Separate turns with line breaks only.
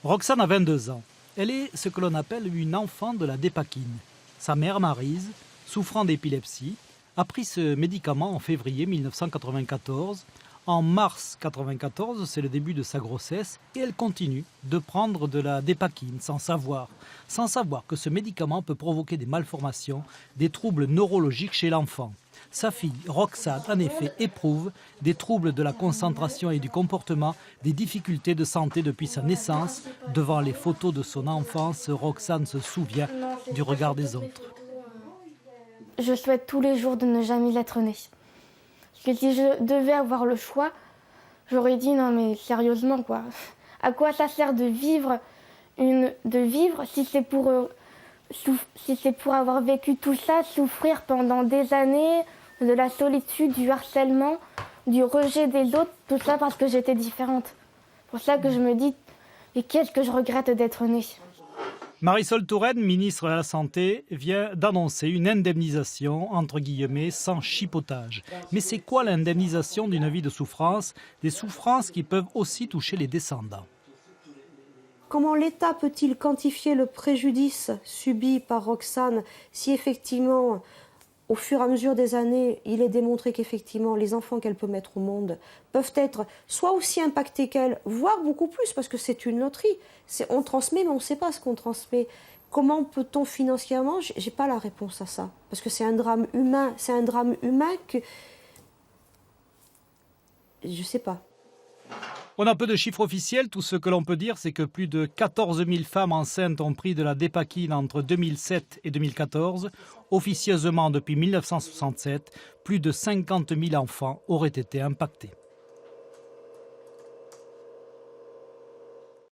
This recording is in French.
Roxane a 22 ans. Elle est ce que l'on appelle une enfant de la dépakine. Sa mère, Maryse, souffrant d'épilepsie, a pris ce médicament en février 1994. En mars 1994, c'est le début de sa grossesse et elle continue de prendre de la dépakine sans savoir que ce médicament peut provoquer des malformations, des troubles neurologiques chez l'enfant. Sa fille, Roxane, en effet, éprouve des troubles de la concentration et du comportement, des difficultés de santé depuis sa naissance. Devant les photos de son enfance, Roxane se souvient du regard des autres.
Je souhaite tous les jours de ne jamais être née. Parce que si je devais avoir le choix, j'aurais dit non mais sérieusement quoi. À quoi ça sert de vivre si c'est pour avoir vécu tout ça, souffrir pendant des années, de la solitude, du harcèlement, du rejet des autres, tout ça parce que j'étais différente. C'est pour ça que je me dis, mais qu'est-ce que je regrette d'être née.
Marisol Touraine, ministre de la Santé, vient d'annoncer une indemnisation, entre guillemets, sans chipotage. Mais c'est quoi l'indemnisation d'une vie de souffrance? Des souffrances qui peuvent aussi toucher les descendants.
Comment l'État peut-il quantifier le préjudice subi par Roxane si effectivement, au fur et à mesure des années, il est démontré qu'effectivement les enfants qu'elle peut mettre au monde peuvent être soit aussi impactés qu'elle, voire beaucoup plus, parce que c'est une loterie. On transmet, mais on ne sait pas ce qu'on transmet. Comment peut-on financièrement? Je n'ai pas la réponse à ça, parce que c'est un drame humain. C'est un drame humain que... Je ne sais pas.
On a peu de chiffres officiels, tout ce que l'on peut dire, c'est que plus de 14 000 femmes enceintes ont pris de la dépakine entre 2007 et 2014. Officieusement, depuis 1967, plus de 50 000 enfants auraient été impactés.